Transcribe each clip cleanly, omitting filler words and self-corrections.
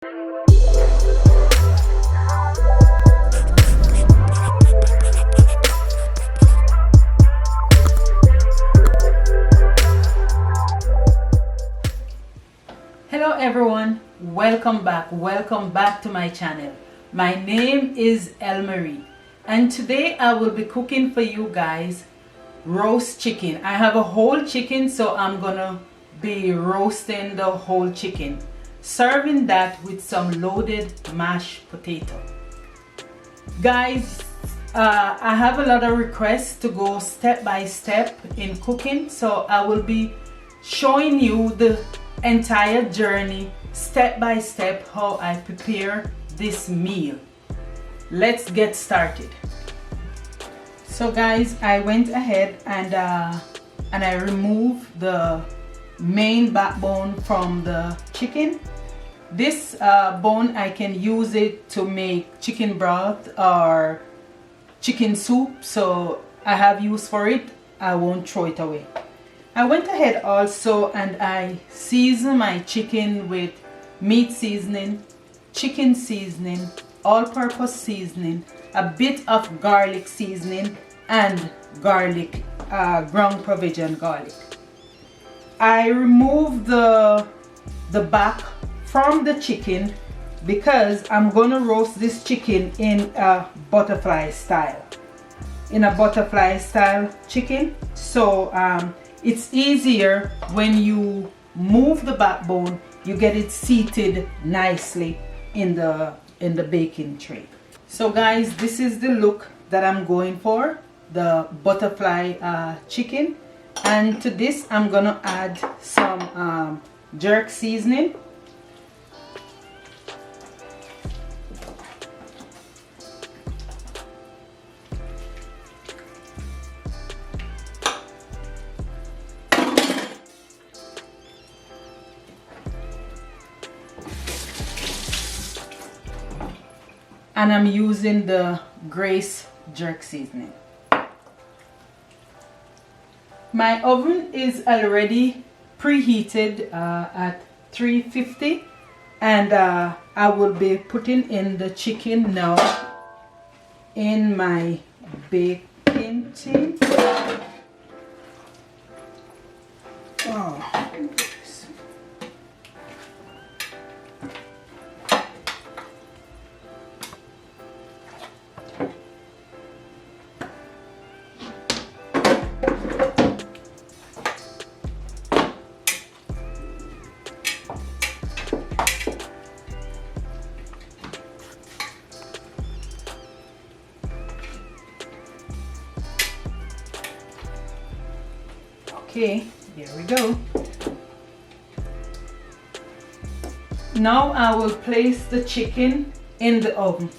Hello everyone, welcome back to my channel. My name is Elmarie and today I will be cooking for you guys roast chicken. I have a whole chicken, so I'm gonna be roasting the whole chicken, serving that with some loaded mashed potato. Guys, I have a lot of requests to go step by step in cooking, so I will be showing you the entire journey, step by step, how I prepare this meal. Let's get started. So guys, I went ahead and I removed the main backbone from the chicken. This bone, I can use it to make chicken broth or chicken soup, so I have use for it. I won't throw it away. I went ahead also and I seasoned my chicken with meat seasoning, chicken seasoning, all-purpose seasoning, a bit of garlic seasoning, and garlic, ground provision garlic. I removed the back from the chicken because I'm going to roast this chicken in a butterfly style. Chicken. So it's easier when you move the backbone, you get it seated nicely in the baking tray. So guys, this is the look that I'm going for, the butterfly chicken. And to this I'm gonna add some jerk seasoning. And I'm using the Grace jerk seasoning. My oven is already preheated at 350, and I will be putting in the chicken now in my baking tin. Oh. Okay, here we go. Now I will place the chicken in the oven.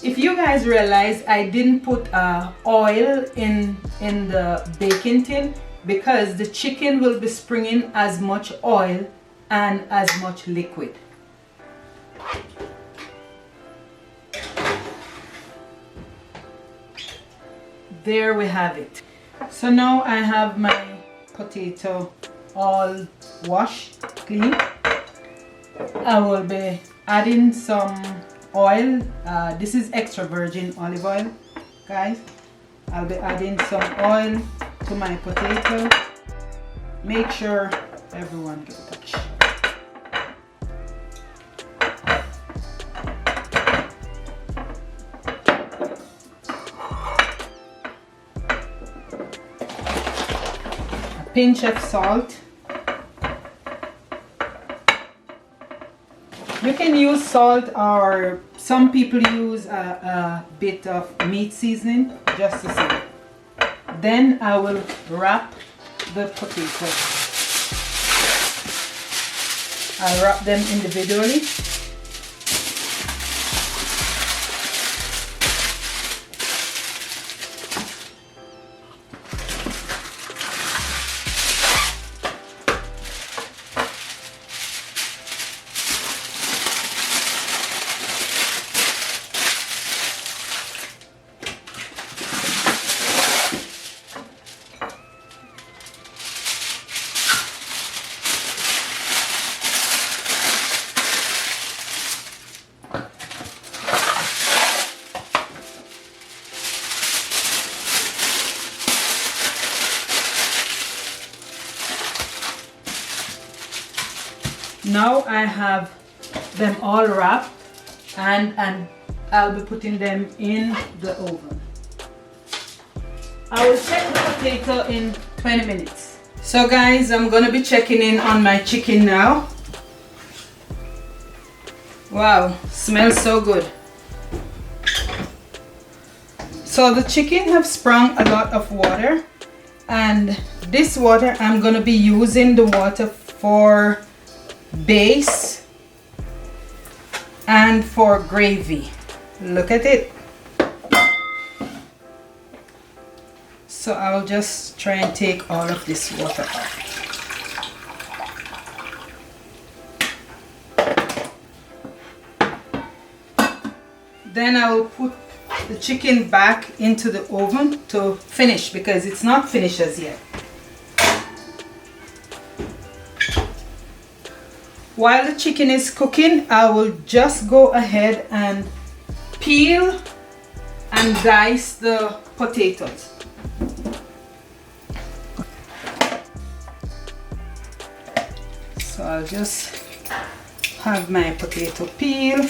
If you guys realize, I didn't put oil in the baking tin because the chicken will be springing as much oil and as much liquid. There we have it. So now I have my potato all washed clean. I will be adding some oil. This is extra virgin olive oil, guys. I'll be adding some oil to my potato. Make sure everyone gets a touch. Pinch of salt. You can use salt, or some people use a bit of meat seasoning, just the same. Then I will wrap the potatoes. I'll wrap them individually. Now I have them all wrapped and I'll be putting them in the oven. I will check the potato in 20 minutes. So guys, I'm gonna be checking in on my chicken now. Wow, smells so good. So the chicken have sprung a lot of water, and this water I'm gonna be using the water for base and for gravy. Look at it. So I'll just try and take all of this water out. Then I will put the chicken back into the oven to finish, because it's not finished as yet. While the chicken is cooking, I will just go ahead and peel and dice the potatoes. So I'll just have my potato peel.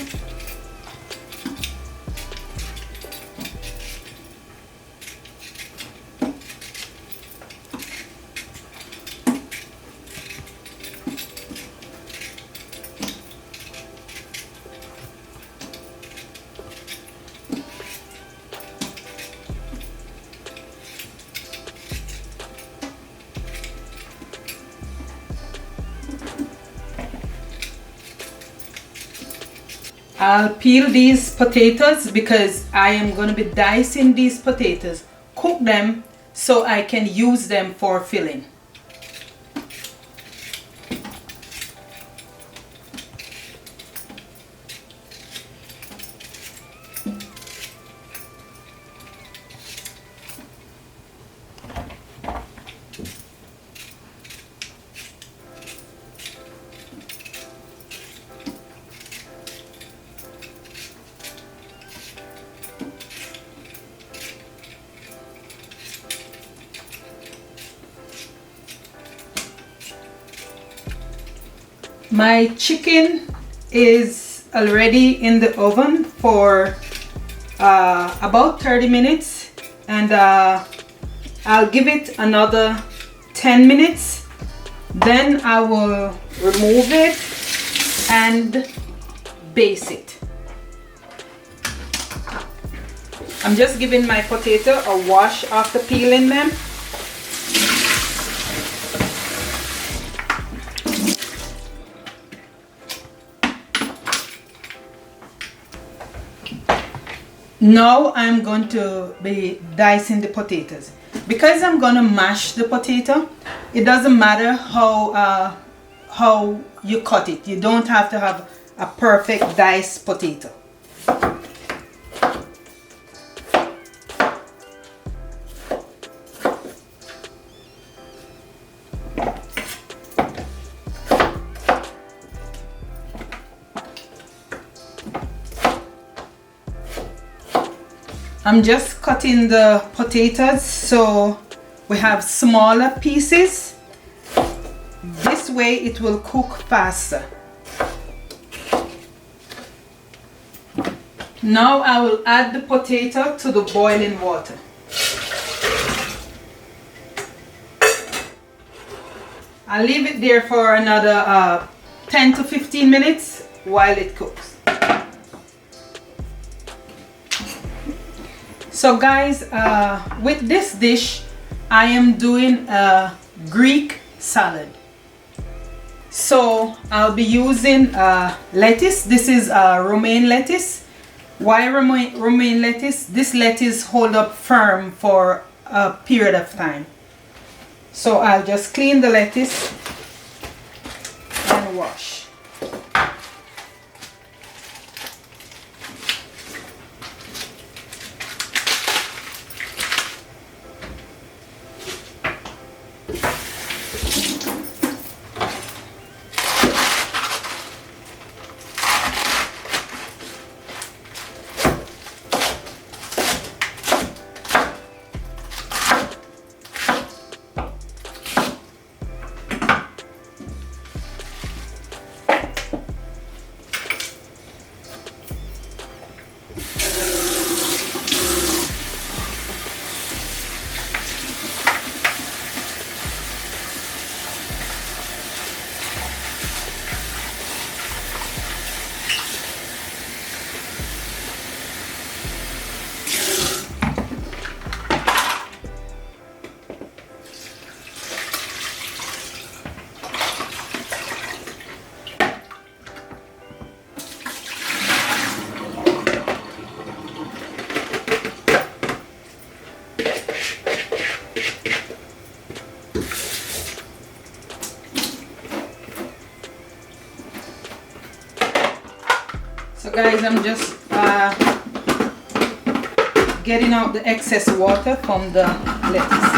I'll peel these potatoes because I am going to be dicing these potatoes, cook them so I can use them for filling. My chicken is already in the oven for about 30 minutes, and I'll give it another 10 minutes. Then I will remove it and baste it. I'm just giving my potato a wash after peeling them. Now I'm going to be dicing the potatoes. Because I'm going to mash the potato, it doesn't matter how you cut it. You don't have to have a perfect diced potato. I'm just cutting the potatoes so we have smaller pieces. This way it will cook faster. Now I will add the potato to the boiling water. I'll leave it there for another 10 to 15 minutes while it cooks. So guys, with this dish, I am doing a Greek salad. So I'll be using lettuce. This is romaine lettuce. Why romaine lettuce? This lettuce hold up firm for a period of time. So I'll just clean the lettuce and wash. So guys, I'm just getting out the excess water from the lettuce.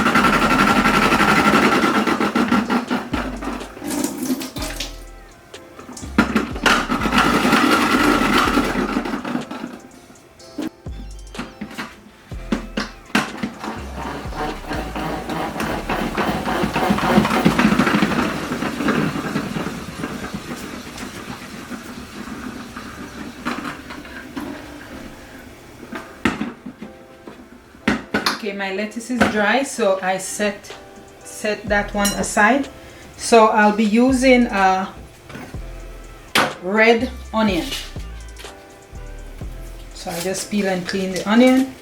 Okay, my lettuce is dry, so I set that one aside. So I'll be using a red onion. So I just peel and clean the onion.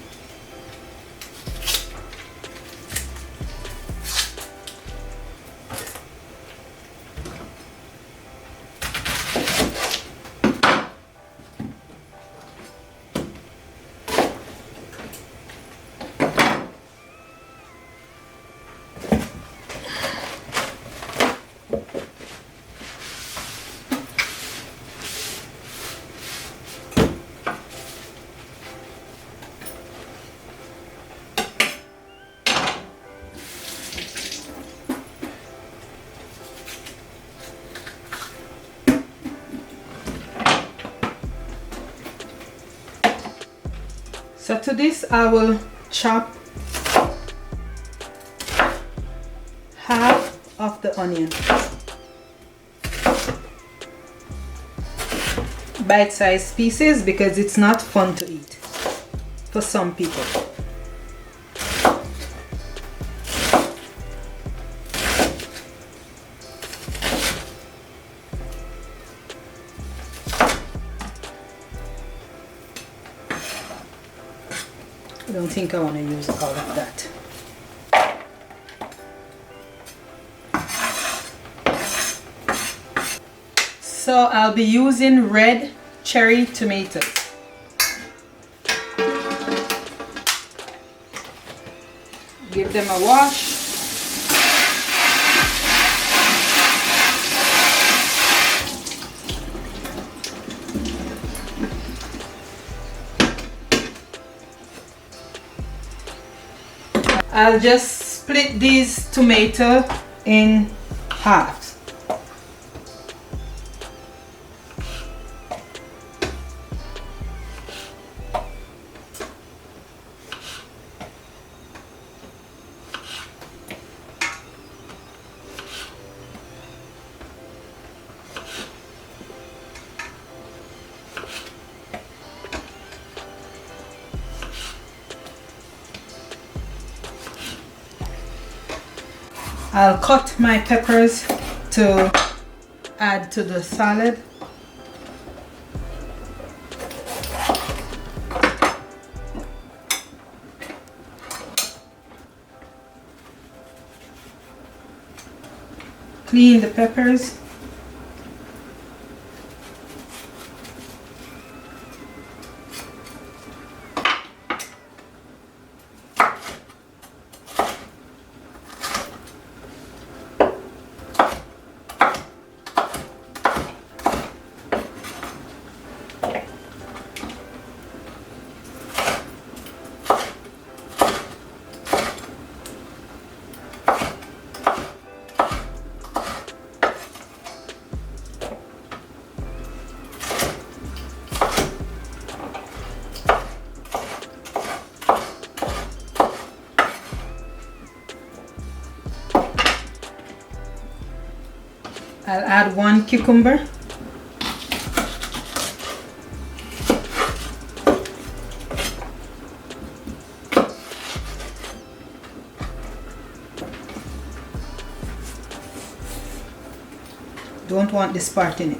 So to this I will chop half of the onion, bite-sized pieces, because it's not fun to eat for some people. I don't think I want to use all of that. So I'll be using red cherry tomatoes. Give them a wash. I'll just split these tomatoes in half. I'll cut my peppers to add to the salad. Clean the peppers. I'll add 1 cucumber. Don't want this part in it.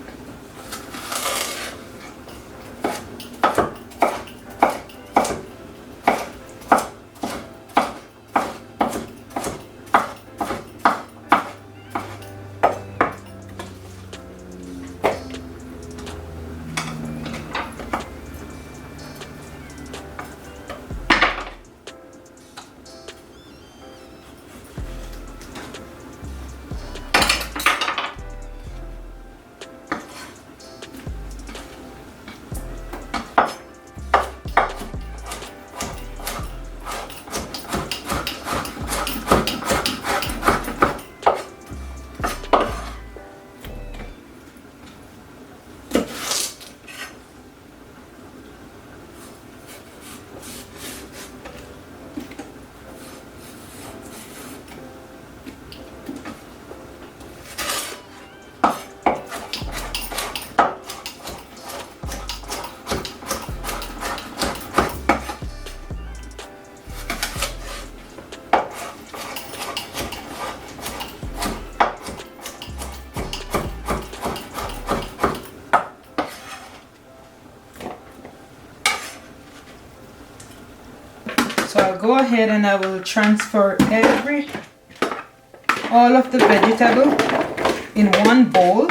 So I'll go ahead and I will transfer all of the vegetable in one bowl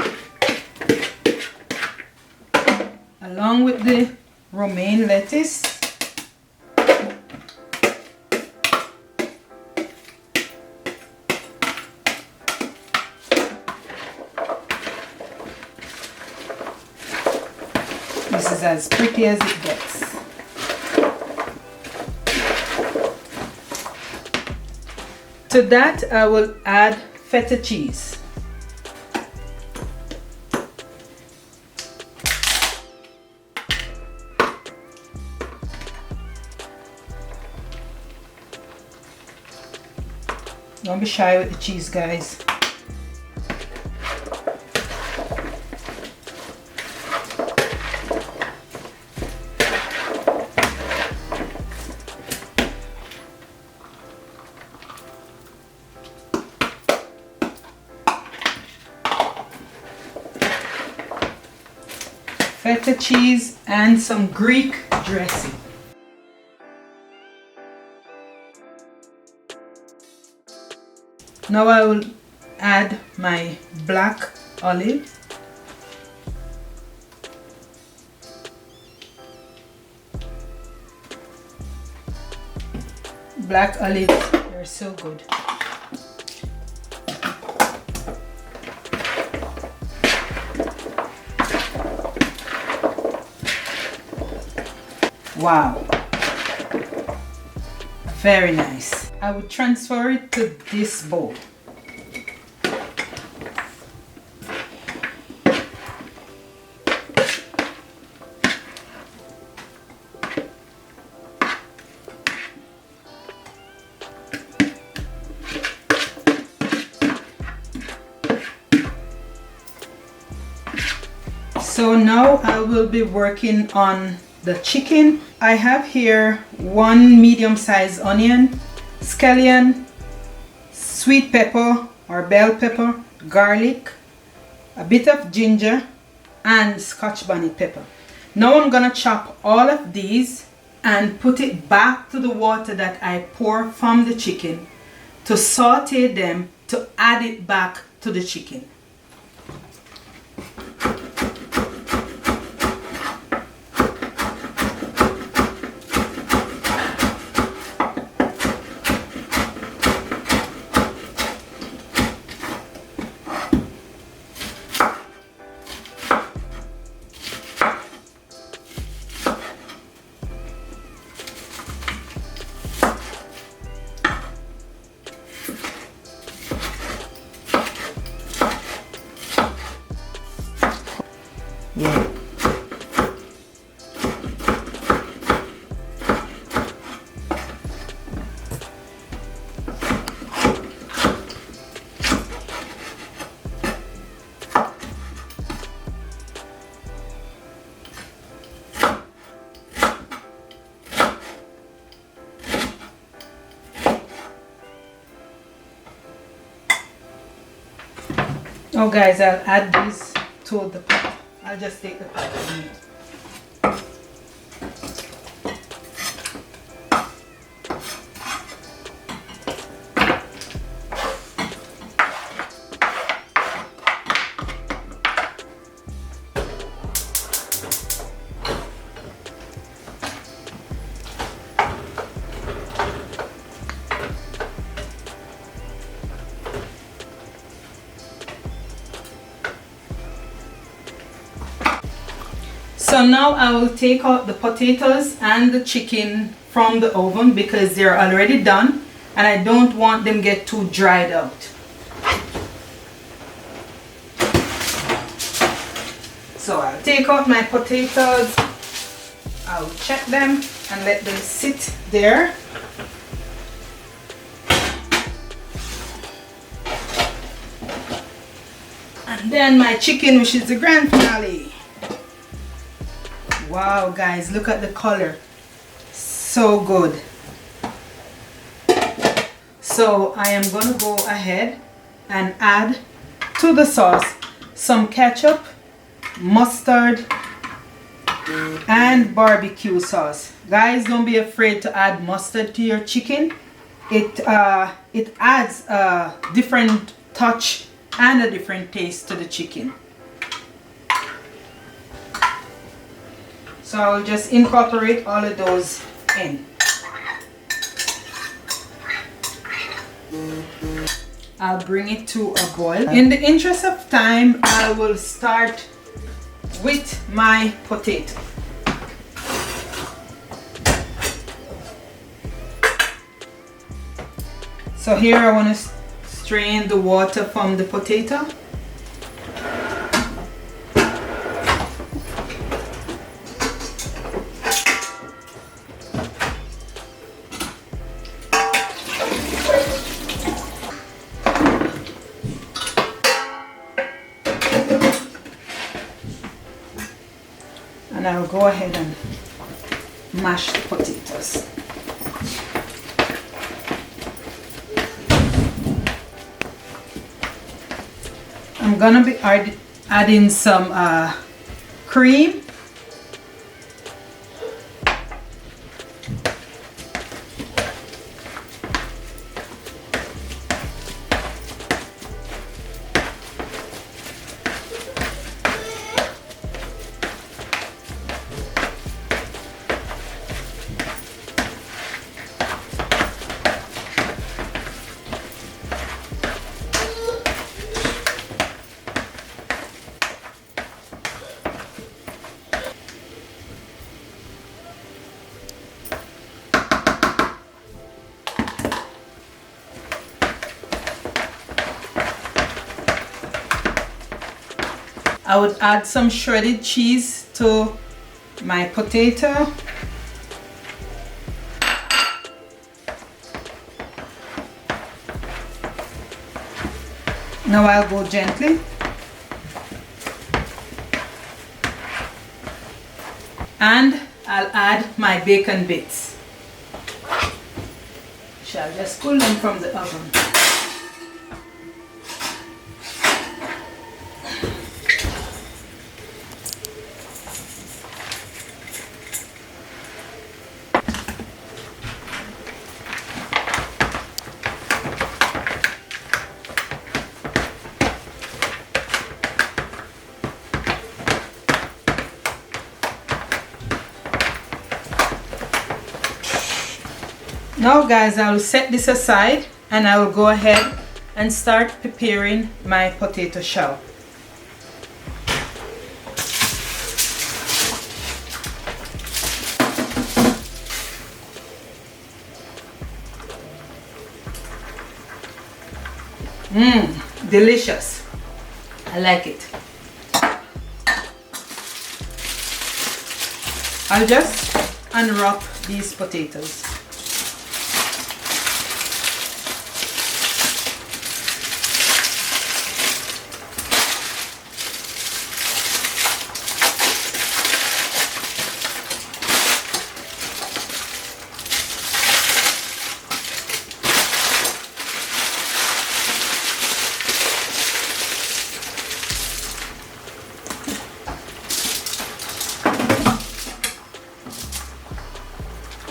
along with the romaine lettuce. This is as pretty as it gets. To that I will add feta cheese. Don't be shy with the cheese, guys. Feta cheese and some Greek dressing. Now I will add my black olive. Black olives, they're so good. Wow, very nice. I will transfer it to this bowl. So now I will be working on the chicken. I have here 1 medium-sized onion, scallion, sweet pepper or bell pepper, garlic, a bit of ginger, and Scotch bonnet pepper. Now I'm gonna chop all of these and put it back to the water that I pour from the chicken to saute them to add it back to the chicken. Yeah. Oh guys, I'll add this to the pot. I'll just take the pot and eat. So now I will take out the potatoes and the chicken from the oven because they're already done and I don't want them get too dried out. So I'll take out my potatoes, I'll check them and let them sit there. And then my chicken, which is the grand finale. Wow guys, look at the color, so good. So I am gonna go ahead and add to the sauce some ketchup, mustard, and barbecue sauce. Guys, don't be afraid to add mustard to your chicken. It adds a different touch and a different taste to the chicken. So I'll just incorporate all of those in. I'll bring it to a boil. In the interest of time, I will start with my potato. So here I want to strain the water from the potato. And I'll go ahead and mash the potatoes. I'm gonna be adding some cream. I would add some shredded cheese to my potato. Now I'll go gently. And I'll add my bacon bits. Shall just pull them from the oven. Now guys, I will set this aside and I will go ahead and start preparing my potato shell. Delicious. I like it. I'll just unwrap these potatoes.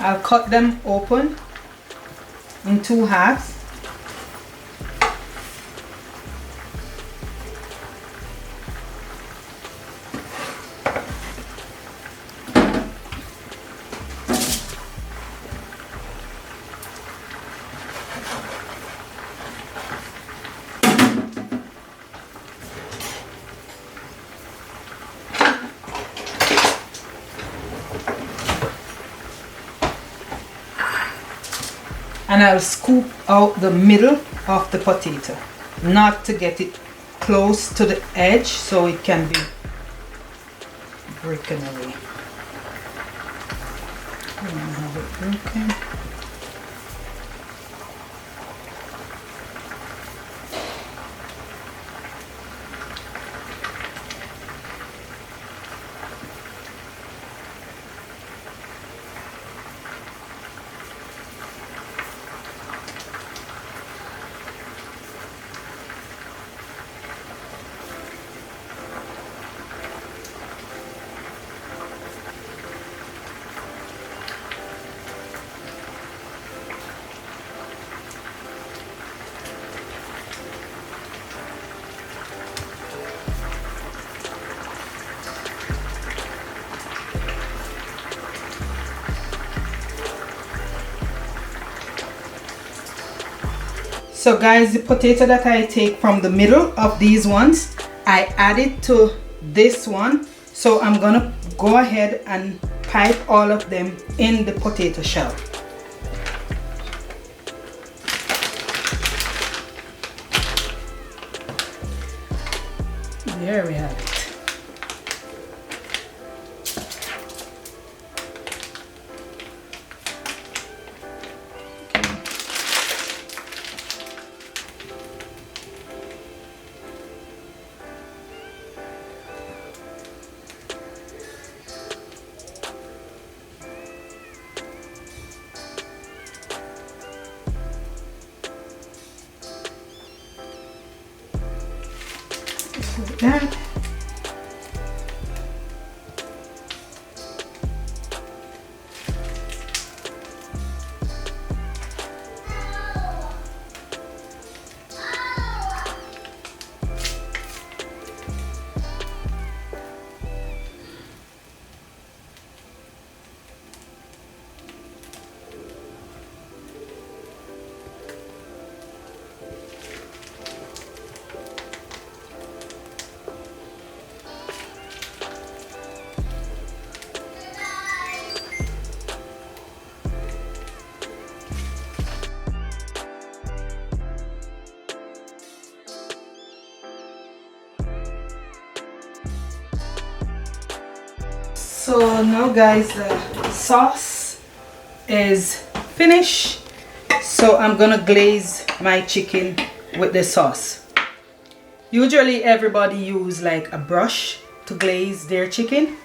I'll cut them open in two halves. And I'll scoop out the middle of the potato, not to get it close to the edge so it can be breaking away. I don't have it broken. So guys, the potato that I take from the middle of these ones, I add it to this one. So I'm gonna go ahead and pipe all of them in the potato shell. There we have it. Like that. So now guys, the sauce is finished. So I'm gonna glaze my chicken with the sauce. Usually everybody use like a brush to glaze their chicken.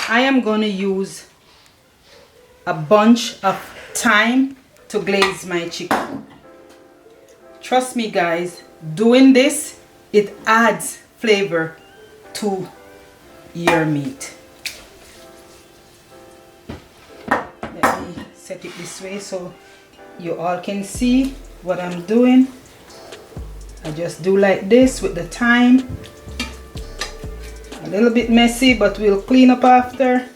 I am gonna use a bunch of thyme to glaze my chicken. Trust me guys, doing this, it adds flavor to your meat. Let me set it this way so you all can see what I'm doing. I just do like this with the thyme. A little bit messy, but we'll clean up after.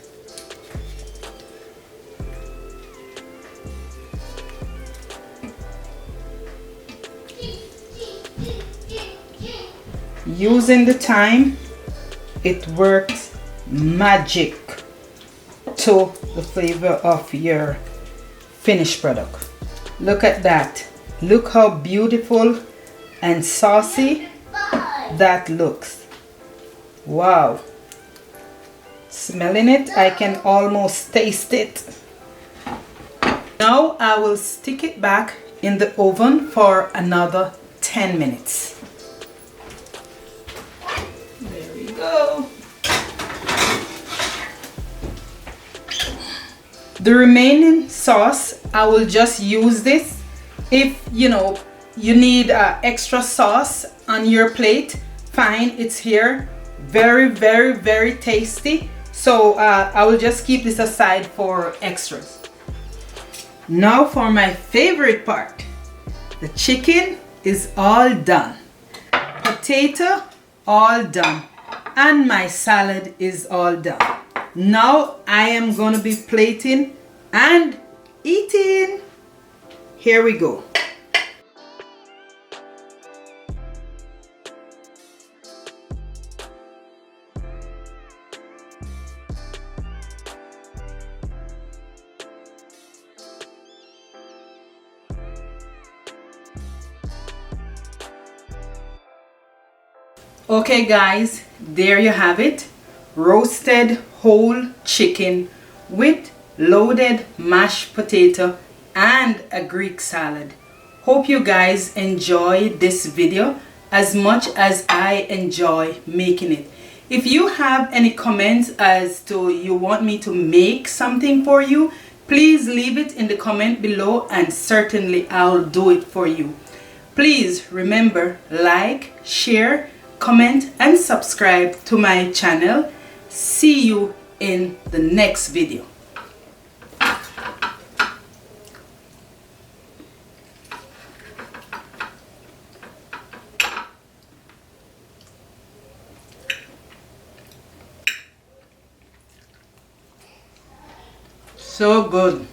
Using the thyme, it works magic to the flavor of your finished product. Look at that. Look how beautiful and saucy that looks. Wow. Smelling it, I can almost taste it. Now I will stick it back in the oven for another 10 minutes. There we go. The remaining sauce, I will just use this. If you know you need extra sauce on your plate, fine, it's here. Very, very, very tasty. So I will just keep this aside for extras. Now for my favorite part. The chicken is all done. Potato all done. And my salad is all done. Now I am going to be plating and eating. Here we go. Okay guys, there you have it. Roasted whole chicken with loaded mashed potato and a Greek salad. Hope you guys enjoy this video as much as I enjoy making it. If you have any comments as to you want me to make something for you, please leave it in the comment below and certainly I'll do it for you. Please remember, like, share, comment and subscribe to my channel. See you in the next video. So good.